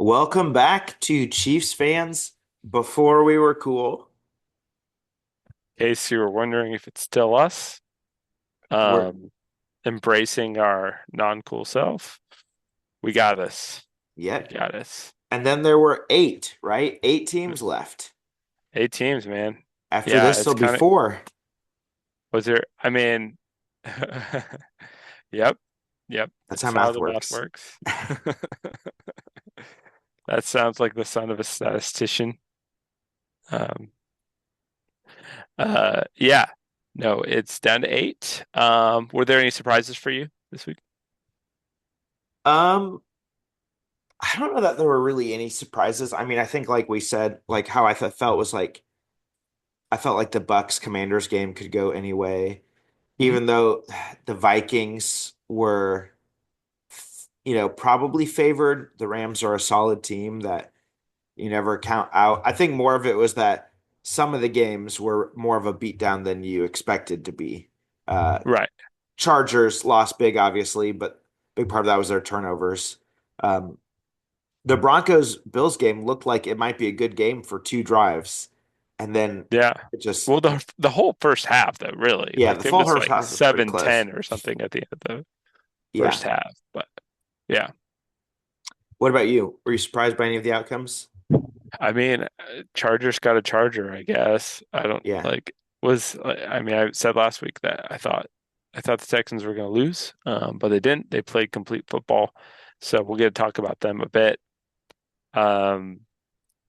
Welcome back to Chiefs fans before we were cool. In case you were wondering if it's still us, We're um, embracing our non-cool self, we got this. We yeah. got this. And then there were eight, right? Eight teams left. 8 teams, man. After Yeah, this, it's there'll be kind of four. was there. I mean, yep, yep. That's how That's how math the math works. works. That sounds like the son of a statistician. Um, yeah. No, it's down to 8. Were there any surprises for you this week? Um, I don't know that there were really any surprises. I mean, I think like we said, like how felt was like I felt like the Bucks Commanders game could go any way, Hmm. even though the Vikings were, probably favored. The Rams are a solid team that you never count out. I think more of it was that some of the games were more of a beatdown than you expected to be. Uh, Right. Chargers lost big, obviously, but big part of that was their turnovers. Um, the Broncos Bills game looked like it might be a good game for two drives, and then Yeah. it just, Well, the whole first half, though, really, yeah, like the it full was first like half was pretty close. 7-10 or something at the end of the Yeah. first half. But yeah, What about you? Were you surprised by any of the outcomes? I mean, Chargers got a Charger, I guess. I don't Yeah. like I mean, I said last week that I thought the Texans were going to lose, but they didn't. They played complete football, so we'll get to talk about them a bit. Um,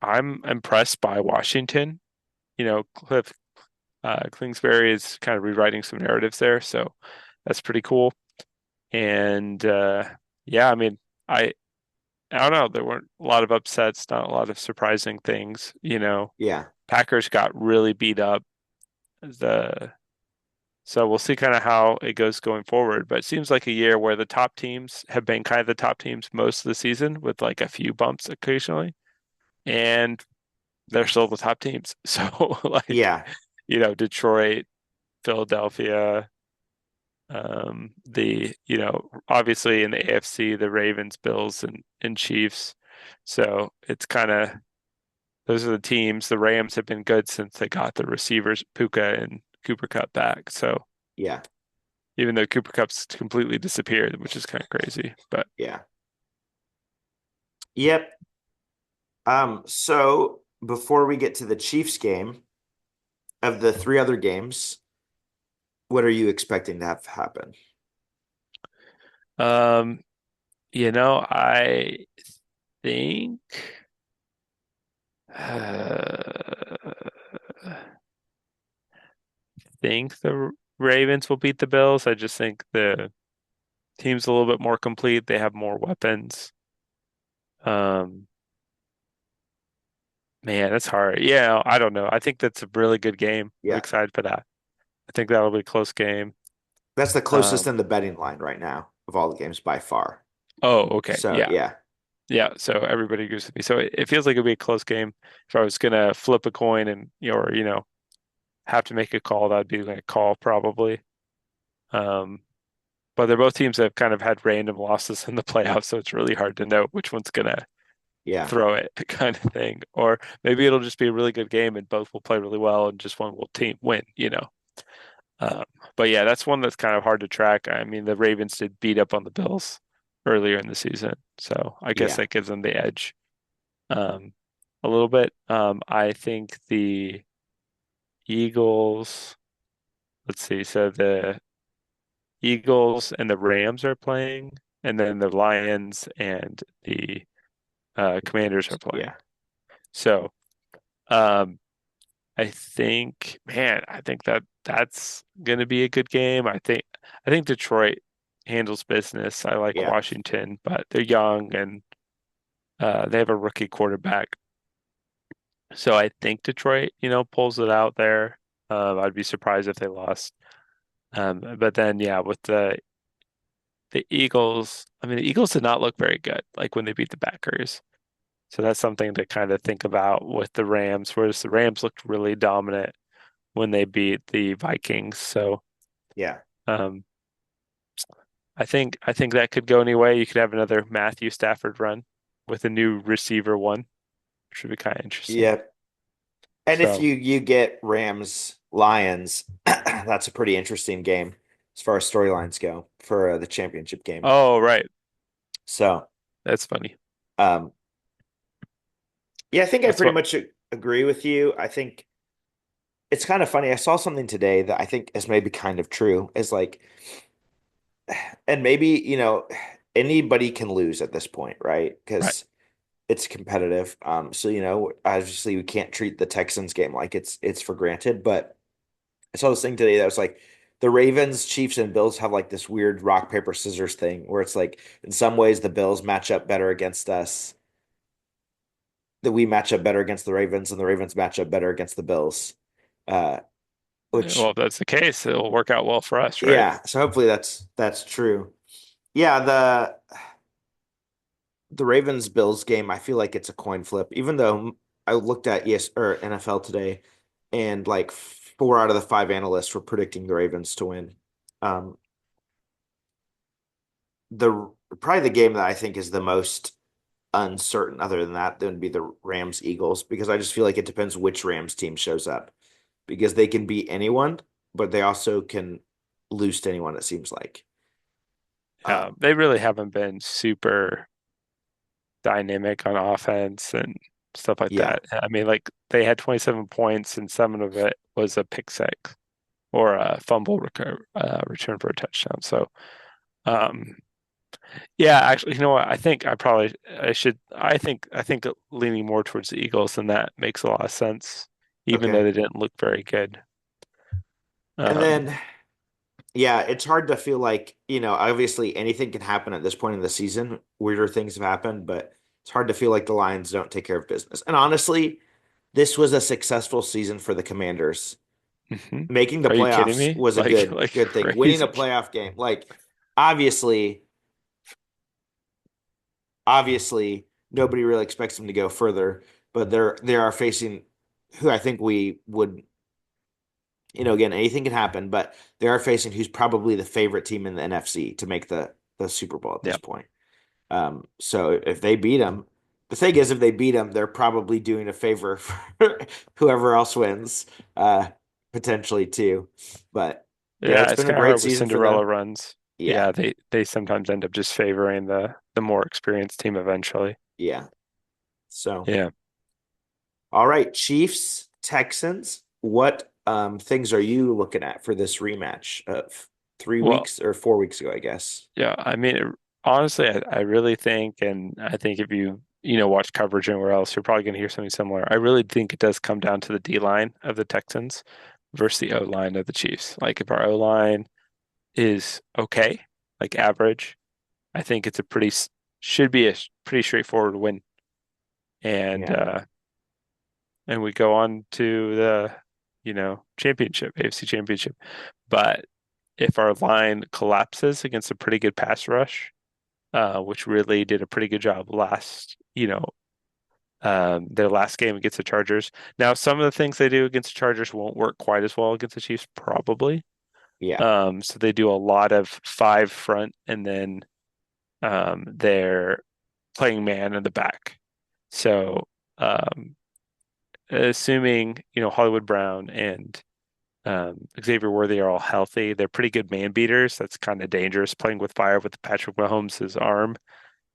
I'm impressed by Washington. Cliff Kingsbury is kind of rewriting some narratives there, so that's pretty cool. And yeah, I mean, I I don't know. There weren't a lot of upsets, not a lot of surprising things. Yeah. Packers got really beat up. The So we'll see kind of how it goes going forward. But it seems like a year where the top teams have been kind of the top teams most of the season, with like a few bumps occasionally, and they're still the top teams. So like, Yeah. Detroit, Philadelphia. Obviously in the AFC, the Ravens, Bills, and Chiefs. So it's kind of those are the teams. The Rams have been good since they got the receivers Puka and Cooper Cup back. So Yeah. even though Cooper Cup's completely disappeared, which is kind of crazy, but Yeah. Yep. So before we get to the Chiefs game, of the three other games, what are you expecting to have happen? um, I think think the Ravens will beat the Bills. I just think the team's a little bit more complete. They have more weapons. Um, Man, that's hard. Yeah, I don't know. I think that's a really good game. I'm Yeah. excited for that. I think that'll be a close game. That's the closest Um, in the betting line right now of all the games by far. oh, okay. So, Yeah. yeah. Yeah. So everybody agrees with me. So it feels like it'll be a close game. If I was gonna flip a coin and have to make a call, that'd be like a call probably. Um, but they're both teams that have kind of had random losses in the playoffs, so it's really hard to know which one's gonna Yeah. throw it kind of thing. Or maybe it'll just be a really good game and both will play really well and just one will team win. Um, but yeah, that's one that's kind of hard to track. I mean, the Ravens did beat up on the Bills earlier in the season, so I guess Yeah. that gives them the edge um, a little bit. I think the Eagles, let's see, so the Eagles and the Rams are playing, and then the Lions and the Commanders are playing. Yeah. So um, I think that's going to be a good game. I think Detroit handles business. I like Yeah. Washington, but they're young and they have a rookie quarterback. So I think Detroit, pulls it out there. I'd be surprised if they lost. But then, yeah, with the Eagles, I mean, the Eagles did not look very good, like when they beat the Packers. So that's something to kind of think about with the Rams, whereas the Rams looked really dominant when they beat the Vikings. So Yeah. um, I think that could go any way. You could have another Matthew Stafford run. with a new receiver one, which would be kind of interesting. Yeah. And if So, you get Rams Lions, that's a pretty interesting game as far as storylines go for the championship game. oh, right. So, That's funny. um, yeah, I think I That's pretty what, much agree with you. I think it's kind of funny. I saw something today that I think is maybe kind of true. Is like, and maybe, anybody can lose at this point, right? right. Because it's competitive. So, obviously we can't treat the Texans game like it's for granted, but I saw this thing today that was like the Ravens, Chiefs, and Bills have like this weird rock, paper, scissors thing where it's like in some ways the Bills match up better against us, that we match up better against the Ravens, and the Ravens match up better against the Bills. Uh, Well, which if that's the case, it'll work out well for us, right? yeah, so hopefully that's true. Yeah, the Ravens Bills game, I feel like it's a coin flip, even though I looked at yes or NFL today and like 4 out of the 5 analysts were predicting the Ravens to win. Um, the Probably the game that I think is the most uncertain other than that then would be the Rams Eagles because I just feel like it depends which Rams team shows up because they can beat anyone, but they also can lose to anyone, it seems like. Yeah, Um, they really haven't been super dynamic on offense and stuff like yeah, that. I mean, like they had 27 points and 7 of it was a pick six or a return for a touchdown. So, um, yeah, actually, you know what? I think leaning more towards the Eagles than that makes a lot of sense, even though okay. they didn't look very good. And Um, then yeah, it's hard to feel like, obviously anything can happen at this point in the season. Weirder things have happened, but it's hard to feel like the Lions don't take care of business. And honestly, this was a successful season for the Commanders. mhm. Making the Are you kidding playoffs me? was a Like, good like good thing. Winning a crazy. playoff game, like obviously, obviously nobody really expects them to go further, but they are facing who I think we would, again, anything can happen, but they are facing who's probably the favorite team in the NFC to make the Super Bowl at this Yeah. point. So if they beat them, the thing is, if they beat them, they're probably doing a favor for whoever else wins, uh, potentially too. But yeah, Yeah, it's it's been a kind of great hard with season for Cinderella them. runs. Yeah, Yeah, they sometimes end up just favoring the more experienced team eventually. yeah. So, Yeah. all right, Chiefs, Texans. What things are you looking at for this rematch of three Well, weeks or 4 weeks ago, I guess? yeah, I mean, honestly, I really think, and I think if you watch coverage anywhere else, you're probably going to hear something similar. I really think it does come down to the D line of the Texans versus the O line of the Chiefs. Like if our O line is okay, like average, I think it's should be a pretty straightforward win. And Yeah, uh and we go on to the, championship, AFC championship. But if our line collapses against a pretty good pass rush, which really did a pretty good job their last game against the Chargers. Now, some of the things they do against the Chargers won't work quite as well against the Chiefs, probably. yeah, So they do a lot of five front and then they're playing man in the back. So um, assuming, Hollywood Brown and Xavier Worthy are all healthy, they're pretty good man beaters. That's kind of dangerous playing with fire with Patrick Mahomes' arm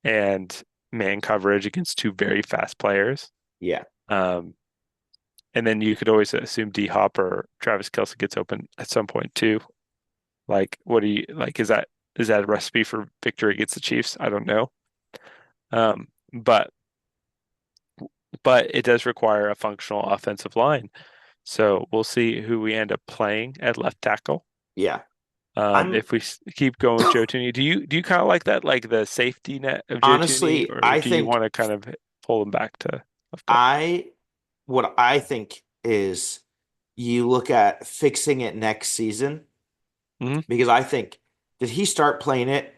and man coverage against two very fast players. yeah. Um, and then you could always assume D Hop or Travis Kelce gets open at some point too. Like, what do you like? Is that a recipe for victory against the Chiefs? I don't know. Um, but but it does require a functional offensive line. So we'll see who we end up playing at left tackle. Yeah. I'm If we keep going with Joe Tooney, do you kind of like that, like the safety net of Joe Tooney, honestly, or I do you want think to kind of pull him back to left guard? I what I think is you look at fixing it next season Hmm. because I think did he start playing it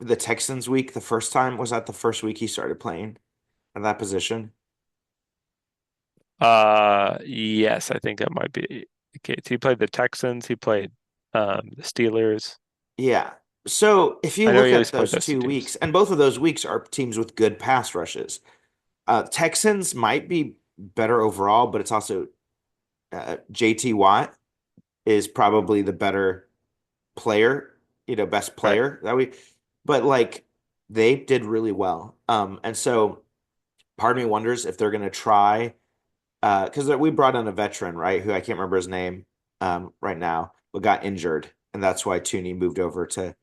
the Texans week the first time? Was that the first week he started playing at that position? Yes, I think that might be the case. He played the Texans. He played the Steelers. Yeah. So if you I know look he at at least played those those two 2 weeks, teams. and both of those weeks are teams with good pass rushes. Texans might be better overall, but it's also JT Watt is probably the better player, best Right. player that we, but like they did really well. And so part of me wonders if they're going to try, because we brought in a veteran, right, who I can't remember his name right now, but got injured, and that's why Tooney moved over to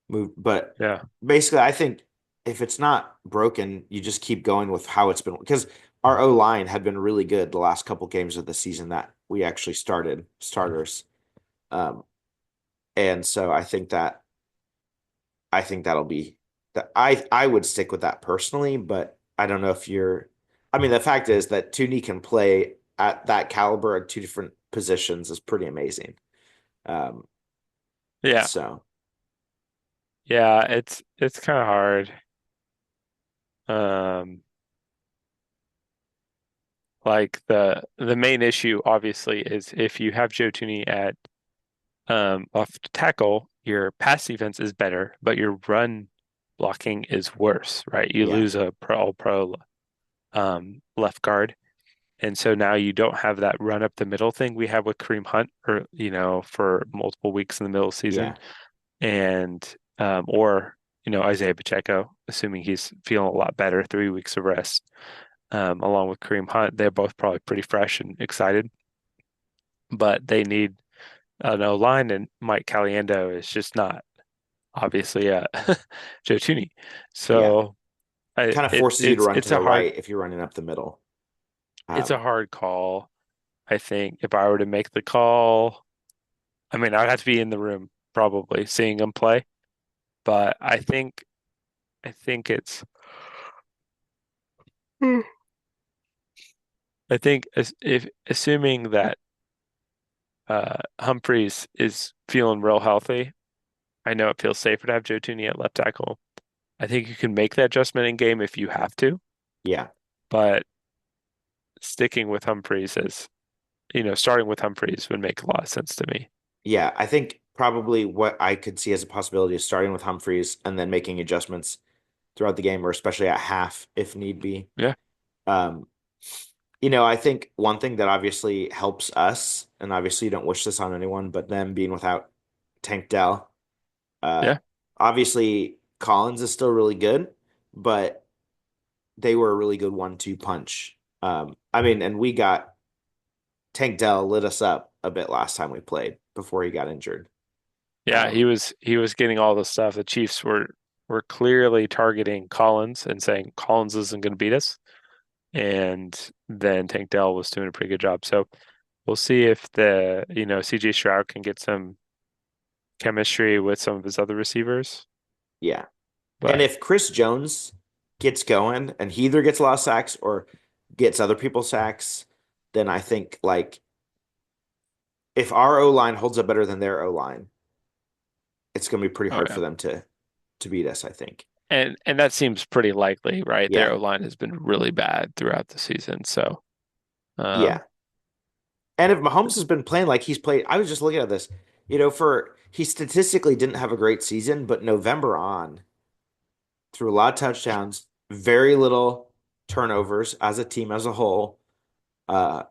move. But Yeah. basically, I think if it's not broken, you just keep going with how it's been because our O line had been really good the last couple games of the season that we actually started starters. Um, and so I think that'll be that I would stick with that personally, but I don't know if you're I mean the fact is that Tooney can play at that caliber at two different positions is pretty amazing. Um, Yeah. so Yeah. It's kind of hard. Um, like the main issue obviously is if you have Joe Tooney at left tackle, your pass defense is better, but your run blocking is worse, right? You yeah, lose a pro left guard. And so now you don't have that run up the middle thing we had with Kareem Hunt or for multiple weeks in the middle of the season. yeah, And or Isaiah Pacheco, assuming he's feeling a lot better, 3 weeks of rest, along with Kareem Hunt, they're both probably pretty fresh and excited. But they need an O line, and Mike Caliendo is just not obviously Joe Tooney. yeah. So I Kind of it forces you to run to it's a the hard right if you're running up the middle. it's a Um, hard call. I think if I were to make the call, I mean I'd have to be in the room probably seeing him play. But I think it's Hmm. I think if assuming that Humphreys is feeling real healthy, I know it feels safer to have Joe Tooney at left tackle. I think you can make that adjustment in game if you have to, yeah, but sticking with Humphreys as starting with Humphreys would make a lot of sense to me. yeah. I think probably what I could see as a possibility is starting with Humphreys and then making adjustments throughout the game, or especially at half if need be. Yeah, Um, I think one thing that obviously helps us, and obviously you don't wish this on anyone, but them being without Tank Dell, uh, yeah, obviously Collins is still really good, but they were a really good 1-2 punch. I mean, and we got Tank Dell lit us up a bit last time we played before he got injured. yeah. He Um, was he was getting all the stuff. The Chiefs were clearly targeting Collins and saying Collins isn't going to beat us. And then Tank Dell was doing a pretty good job. So we'll see if CJ Stroud can get some chemistry with some of his other receivers. yeah. And But if Chris Jones gets going and he either gets a lot of sacks or gets other people sacks, then I think like if our O line holds up better than their O line, it's going to be pretty oh hard yeah. for them to beat us, I think. And that seems pretty likely, right? Their Yeah. O-line has been really bad throughout the season. So Yeah. um And if Mahomes has been playing like he's played, I was just looking at this, for he statistically didn't have a great season, but November on threw a lot of touchdowns, very little turnovers as a team as a whole. Uh,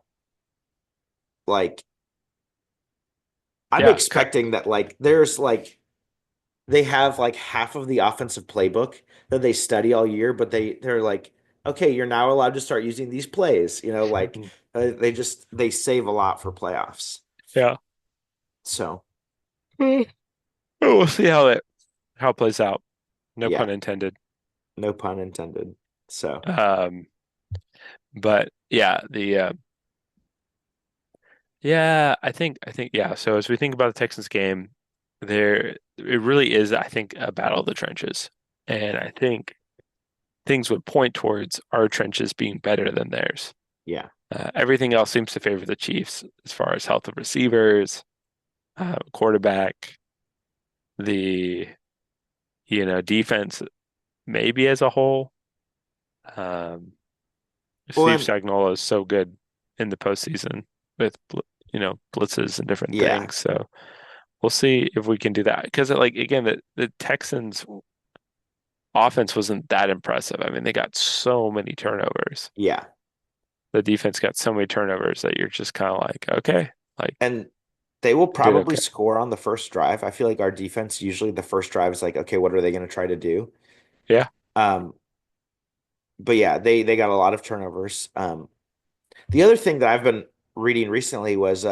like I'm yeah, expecting that like there's like they have like half of the offensive playbook that they study all year, but they're like, okay, you're now allowed to start using these plays. Like they save a lot for playoffs. yeah. So Mm. We'll see how it plays out. No pun yeah, intended. no pun intended. So Um but yeah, I think yeah. So as we think about the Texans game, it really is, I think, a battle of the trenches. And I think things would point towards our trenches being better than theirs. yeah. Everything else seems to favor the Chiefs as far as health of receivers, quarterback, the defense maybe as a whole. Um, Well, Steve and Spagnuolo is so good in the postseason with blitzes and different yeah, things. So we'll see if we can do that. Because like again, the Texans offense wasn't that impressive. I mean, they got so many turnovers. Yeah. The defense got so many turnovers that you're just kind of like, okay, like And they will they did probably okay. score on the first drive. I feel like our defense usually the first drive is like, okay, what are they going to try to do? Yeah, Um, but yeah, they got a lot of turnovers. The other thing that I've been reading recently was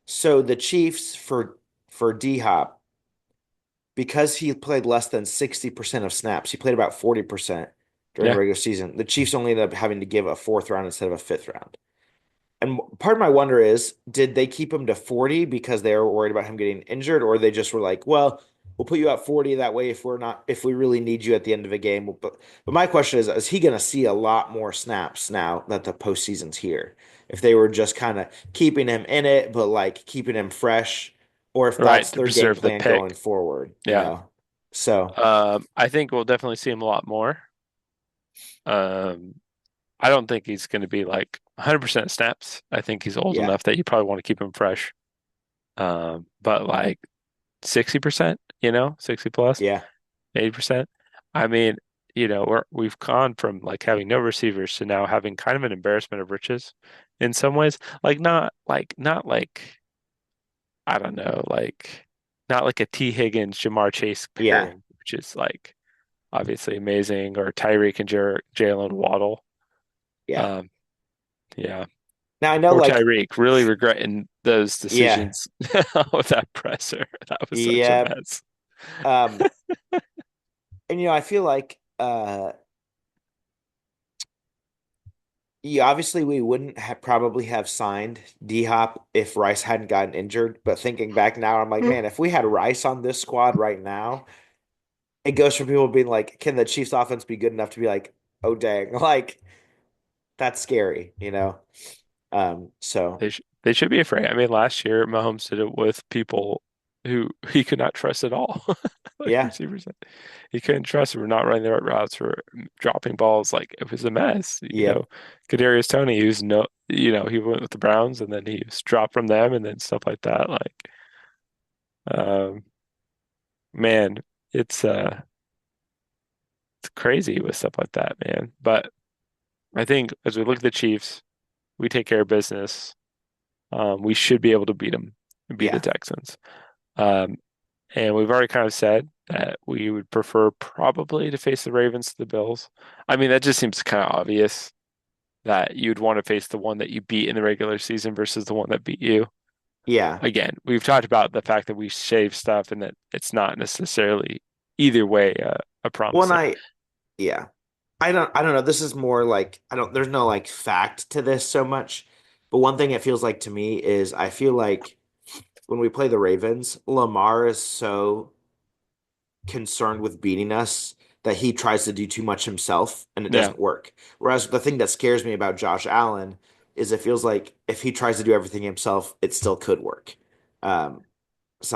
so the Chiefs for D Hop, because he played less than 60% of snaps, he played about 40% during the yeah, regular season. The Chiefs only ended up having to give a fourth round instead of a fifth round. And part of my wonder is, did they keep him to 40 because they were worried about him getting injured, or they just were like, well, we'll put you at 40 that way if we really need you at the end of a game. But my question is he going to see a lot more snaps now that the postseason's here? If they were just kind of keeping him in it, but like keeping him fresh, or if right, that's to their game preserve the plan going pick. forward, you Yeah. know? So, I think we'll definitely see him a lot more. Um, I don't think he's going to be like 100% snaps. I think he's old yeah, enough that you probably want to keep him fresh. But like 60%, 60 plus, yeah, 80%. I mean, we've gone from like having no receivers to now having kind of an embarrassment of riches in some ways. Not like I don't know, like not like a T. Higgins, Jamar Chase yeah, pairing, which is like obviously amazing, or Tyreek and Jalen Waddle. yeah. Um, yeah. Now I know, Poor like, Tyreek, really regretting those yeah, decisions with that presser. That was such a yeah. mess. Um, and I feel like yeah, obviously we wouldn't have probably have signed D Hop if Rice hadn't gotten injured. But thinking back now, I'm like, man, if we had Rice on this squad right now, it goes from people being like, can the Chiefs offense be good enough to be like, oh dang, like that's scary, you know? So They should be afraid. I mean, last year Mahomes did it with people who he could not trust at all, like yeah, receivers. He couldn't trust. We're not running the right routes. We're dropping balls. Like it was a mess. yep, Kadarius Toney, who's no, he went with the Browns and then he was dropped from them and then stuff like that. Like, um, man, it's uh, it's crazy with stuff like that, man. But I think as we look at the Chiefs, we take care of business. We should be able to beat the yeah, Texans. Um, and we've already kind of said that we would prefer probably to face the Ravens to the Bills. I mean, that just seems kind of obvious that you'd want to face the one that you beat in the regular season versus the one that beat you. yeah. Again, we've talked about the fact that we shave stuff and that it's not necessarily either way a One promising. I yeah. I don't know. This is more like I don't there's no like fact to this so much. But one thing it feels like to me is I feel like when we play the Ravens, Lamar is so concerned with beating us that he tries to do too much himself and it Yeah. doesn't work. Whereas the thing that scares me about Josh Allen is it feels like if he tries to do everything himself, it still could work. Um,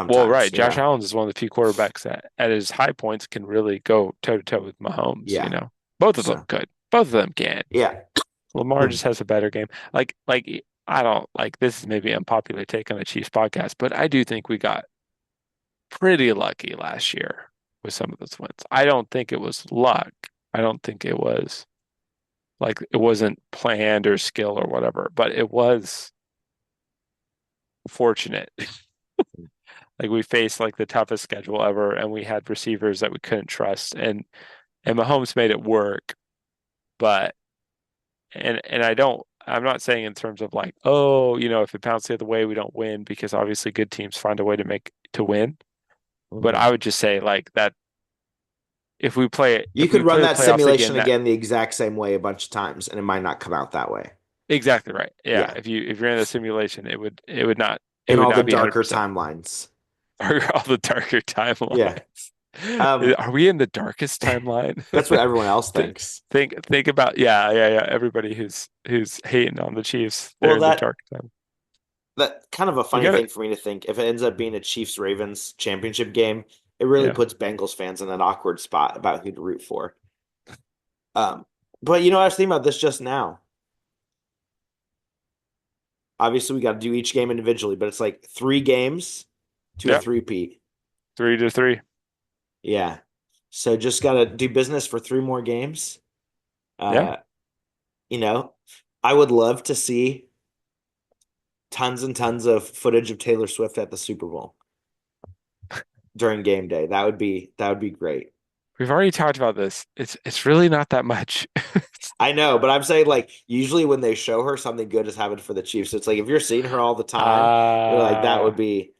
Well, sometimes, right. Josh Allen is one of the few quarterbacks that at his high points can really go toe to toe with Mahomes. Yeah. Both of them So, could. Both of them can. yeah. Lamar just has a better game. Like I don't like this is maybe an unpopular take on the Chiefs podcast, but I do think we got pretty lucky last year with some of those wins. I don't think it was luck. I don't think it was like it wasn't planned or skill or whatever, but it was fortunate. Like we faced like the toughest schedule ever and we had receivers that we couldn't trust and Mahomes made it work, but and I'm not saying in terms of like, oh, if it pounds the other way, we don't win because obviously good teams find a way to win. But Mhm. I would just say like that You if could we run play the that playoffs again, simulation that again the exact same way a bunch of times and it might not come out that way. exactly right. Yeah. Yeah. If you're in the simulation, it In would all the not be darker 100%. timelines. All the darker Yeah. timelines. Um, Are we in the darkest timeline? that's what everyone else Th- thinks. think about yeah. Everybody who's hating on the Chiefs, they're Well, in the dark time. that kind of a We funny got thing it. for me to think. If it ends up being a Chiefs Ravens championship game, it really Yeah. puts Bengals fans in an awkward spot about who to root for. Um, but I was thinking about this just now. Obviously, we got to do each game individually, but it's like 3 games. to a Yep, three-peat. 3-3. Yeah. So just gotta do business for three more games. Yeah. Uh, you know, I would love to see tons and tons of footage of Taylor Swift at the Super Bowl during game day. That would be great. We've already talked about this. It's really not that much. I know, but I'm saying like usually when they show her something good has happened for the Chiefs. It's like if you're seeing her all the time, you're like Uh, that would be,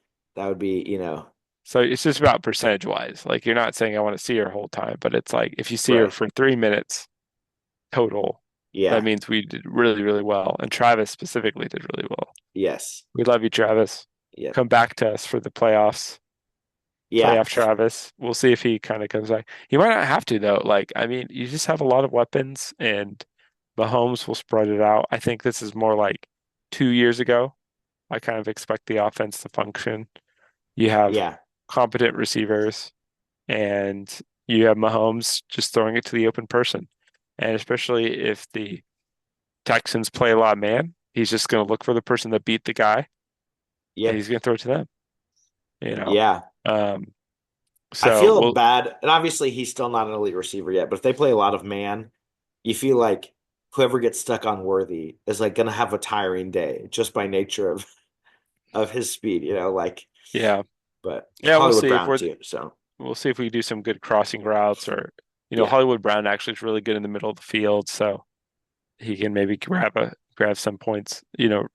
so it's just about percentage wise. Like you're not saying I want to see her whole time, but it's like if you see her right. for 3 minutes total, that Yeah. means we did really, really well. And Travis specifically did really well. Yes. We love you, Travis. Yep. Come back to us for the playoffs. Yeah. Playoff Travis. We'll see if he kind of comes back. He might not have to though. Like, I mean, you just have a lot of weapons and Mahomes will spread it out. I think this is more like 2 years ago. I kind of expect the offense to function. You have Yeah. competent receivers and you have Mahomes just throwing it to the open person. And especially if the Texans play a lot of man, he's just going to look for the person that beat the guy and Yep. he's going to throw it to them, you know. Yeah. Um, I so feel we'll, bad, and obviously he's still not an elite receiver yet, but if they play a lot of man, you feel like whoever gets stuck on Worthy is like gonna have a tiring day just by nature of his speed, like yeah, but yeah, we'll Hollywood see if Brown we're too. So we'll see if we do some good crossing routes or yeah, Hollywood Brown actually is really good in the middle of the field, so he can maybe grab some points,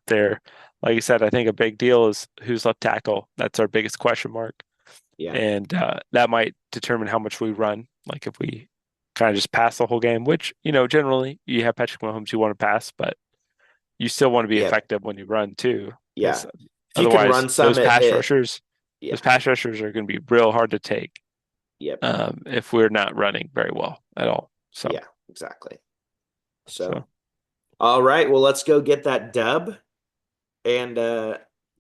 there. Like I said, I think a big deal is who's left tackle. That's our biggest question mark. yeah, And that might determine how much we run. Like if we kind of just pass the whole game, which, generally you have Patrick Mahomes you want to pass, but you still want to be yeah, effective when you run too, yeah. because If you can otherwise run some, those yeah, pass rushers are going to be real hard to take yep, if we're not running very well at all. So, yeah, exactly. So so all right, well let's go get that dub and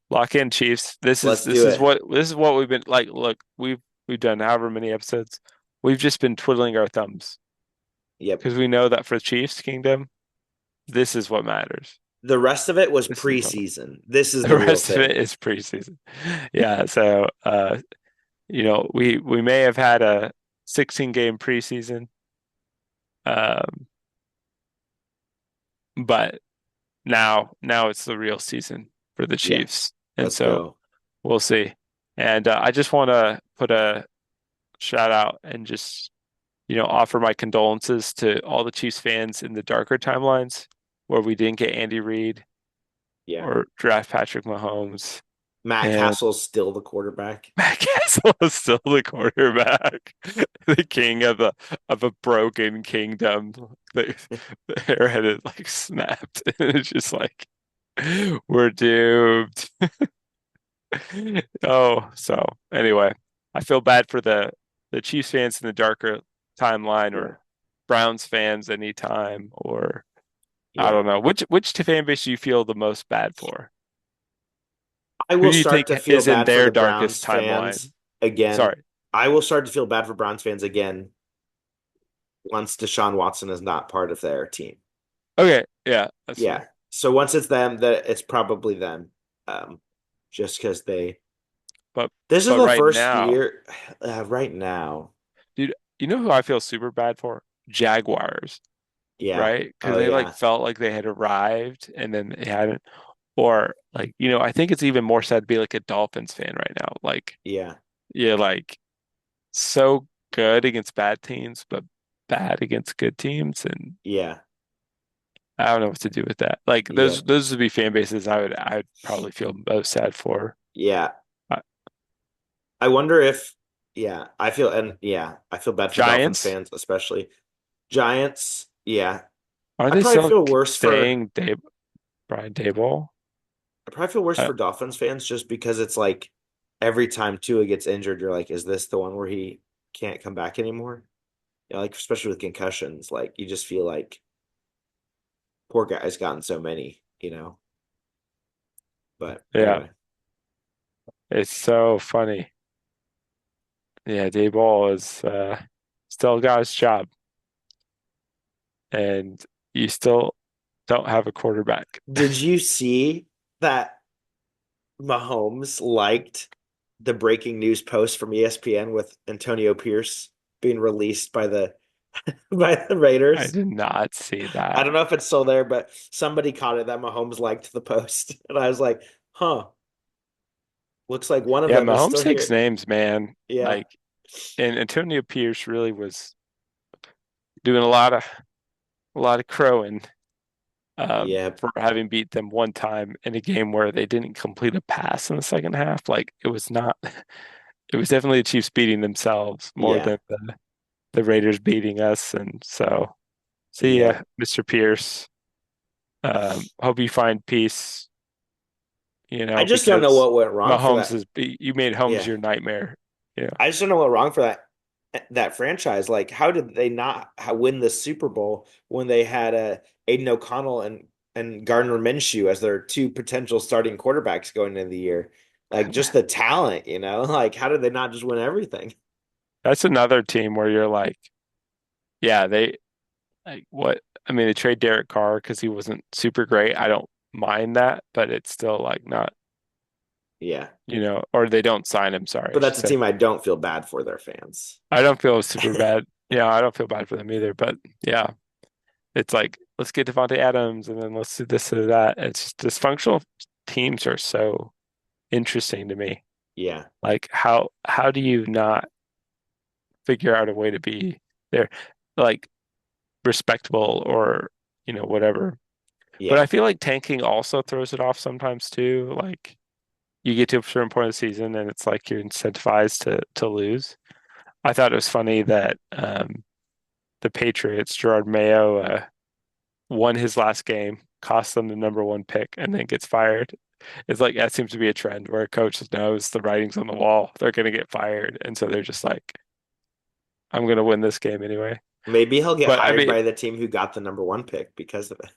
lock in, Chiefs. This is let's this do is it. what we've been like. Look, we've done however many episodes. We've just been twiddling our thumbs Yep. because we know that for Chiefs Kingdom, this is what matters. The rest of it was This is what preseason. This is the the real rest of it thing. is preseason. Yeah, so we may have had a 16 game preseason, um, but now it's the real season for the Yeah, Chiefs, and let's so go. we'll see. And I just want to put a shout out and just offer my condolences to all the Chiefs fans in the darker timelines where we didn't get Andy Reid Yeah. or draft Patrick Mahomes. Matt And Castle's still the quarterback. Matt Castle is still the quarterback, the king of a broken kingdom. The airhead is like snapped, and it's just like we're doomed. Oh, so anyway, I feel bad for the Chiefs fans in the darker timeline, Yeah. or Browns fans anytime, or I Yeah. don't know which fan base do you feel the most bad for? I Who will do you start think to feel is in bad for their the darkest Browns timeline? fans again. Sorry. I will start to feel bad for Browns fans again once Deshaun Watson is not part of their team. Okay, yeah, that's Yeah. fair. So once it's them, that it's probably them. Um, just because But this is but the right first now, year right now. dude, you know who I feel super bad for? Jaguars, Yeah. right? Because Oh they like yeah. felt like they had arrived and then they hadn't. Or like, I think it's even more sad to be like a Dolphins fan right now. Like, Yeah. you're like so good against bad teams, but bad against good teams, and Yeah. I don't know what to do with that. Like Yeah. those would be fan bases I'd probably feel most sad for. Yeah. Uh, I wonder if, yeah, I feel bad for Dolphins Giants, fans, especially Giants. Yeah, are I they probably still feel worse for, saying Brian Daboll? I probably feel worse Uh, for Dolphins fans just because it's like every time Tua gets injured, you're like, is this the one where he can't come back anymore? Like especially with concussions, like you just feel like poor guy's gotten so many. But yeah, anyway, it's so funny. Yeah, Daboll is still got his job, and you still don't have a quarterback. did you see that Mahomes liked the breaking news post from ESPN with Antonio Pierce being released by the by the I Raiders? did not see I that. don't know if it's still there, but somebody caught it that Mahomes liked the post, and I was like, "Huh, looks like one of Yeah, them is Mahomes still takes here." names, man. Yeah, Like, and Antonio Pierce really was doing a lot of crowing yeah, for having beat them one time in a game where they didn't complete a pass in the second half. Like, it was not. It was definitely the Chiefs beating themselves more yeah, than the Raiders beating us. And so, see yeah. ya, Mr. Pierce. Hope you find peace. I just don't know Because what went wrong for Mahomes that. is you made Holmes Yeah, your nightmare. Yeah. I just don't know what wrong for that franchise. Like, how did they not win the Super Bowl when they had Aiden O'Connell and Gardner Minshew as their two potential starting quarterbacks going into the year? Like, just the talent, you know? Like, how did they not just win everything? That's another team where you're like, yeah, they like what I mean, they trade Derek Carr because he wasn't super great. I don't mind that, but it's still like not, Yeah, or they don't sign him, sorry, I but should that's a say. team I don't feel bad for their fans. I don't feel super bad. Yeah, I don't feel bad for them either, but yeah, it's like let's get Devontae Adams and then let's do this or that. It's just dysfunctional teams are so interesting to me. Yeah, Like how do you not figure out a way to be there like respectable or whatever. But I yeah. feel like tanking also throws it off sometimes too. Like you get to a certain point of the season and it's like you're incentivized to lose. I thought it was funny that the Patriots, Gerard Mayo, won his last game, cost them the number one pick, and then gets fired. It's like that seems to be a trend where a coach knows the writing's on the wall. They're going to get fired. And so they're just like, I'm going to win this game anyway. Maybe he'll get But I hired mean, by the team who got the number one pick because of it.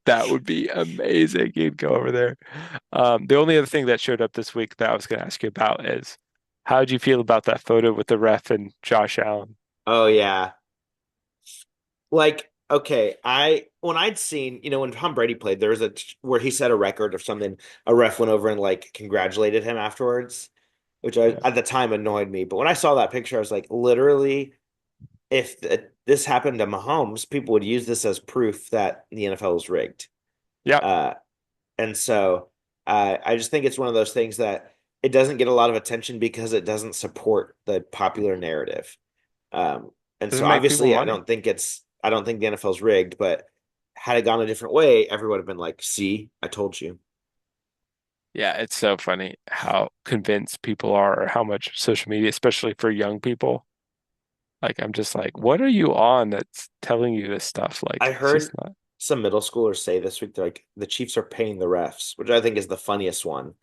that would be amazing. You'd go over there. The only other thing that showed up this week that I was going to ask you about is how did you feel about that photo with the ref and Josh Allen? Oh yeah. Like, okay, I when I'd seen, when Tom Brady played, there was where he set a record or something. A ref went over and like congratulated him afterwards, which Yeah. at the time annoyed me. But when I saw that picture, I was like, literally, if this happened to Mahomes, people would use this as proof that the NFL is rigged. Yep. Uh, and so I just think it's one of those things that it doesn't get a lot of attention because it doesn't support the popular narrative. Um, and so Doesn't make people obviously money. I don't think the NFL's rigged, but had it gone a different way, everyone would have been like, see, I told you. Yeah, it's so funny how convinced people are or how much social media, especially for young people. Like I'm just like, what are you on that's telling you this stuff? I Like it's just heard not. some middle schoolers say this week, they're like, the Chiefs are paying the refs, which I think is the funniest one.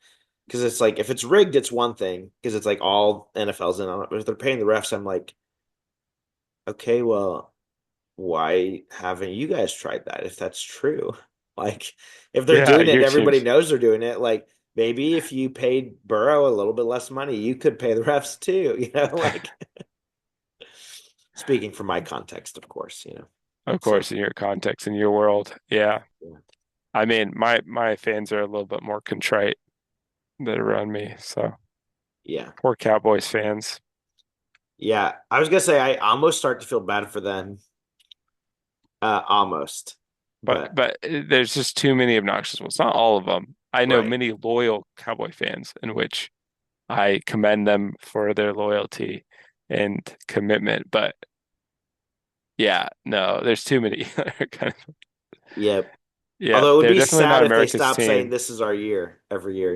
Because it's like, if it's rigged, it's one thing, because it's like all NFL's in on it. But if they're paying the refs, I'm like, okay, well, why haven't you guys tried that if that's true? Like, if they're Yeah, doing it and your everybody team's knows they're doing it, like maybe if you paid Burrow a little bit less money, you could pay the refs too, like speaking from my context, of course. of So course in your context in your world. Yeah. yeah. I mean, my fans are a little bit more contrite that are around me. So Yeah. poor Cowboys fans. Yeah. I was gonna say I almost start to feel bad for them. Almost. But But but there's just too many obnoxious ones. Not all of them. I know right. many loyal Cowboy fans in which I commend them for their loyalty and commitment. But yeah, no, there's too many. Kind of, Yeah. yeah, Although it would they're be definitely sad not if they America's stopped saying team. this is our year every year.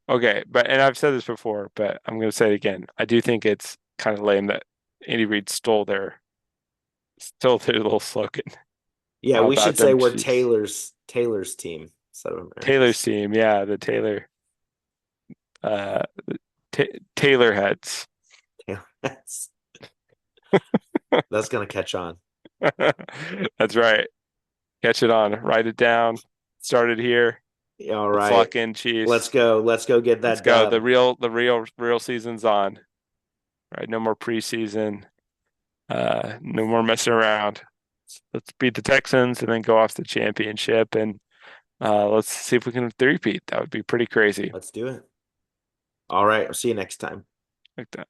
Okay, but and I've said this before, but I'm going to say it again. I do think it's kind of lame that Andy Reid stole their little slogan Yeah, we about should say them we're Chiefs. Taylor's team instead of Taylor's America's. team, yeah, the uh, Ta Taylor heads. Yeah, that's gonna catch on. That's right. Catch it on. Write it down. Start it here. Yeah, all Let's right. lock in, Let's Chiefs. go. Let's go get Let's that go. dub. The real season's on. Right? No more preseason. No more messing around. Let's beat the Texans and then go off the championship and Let's see if we can three-peat. That would be pretty crazy. Let's do it. All right. I'll see you next time. Like that.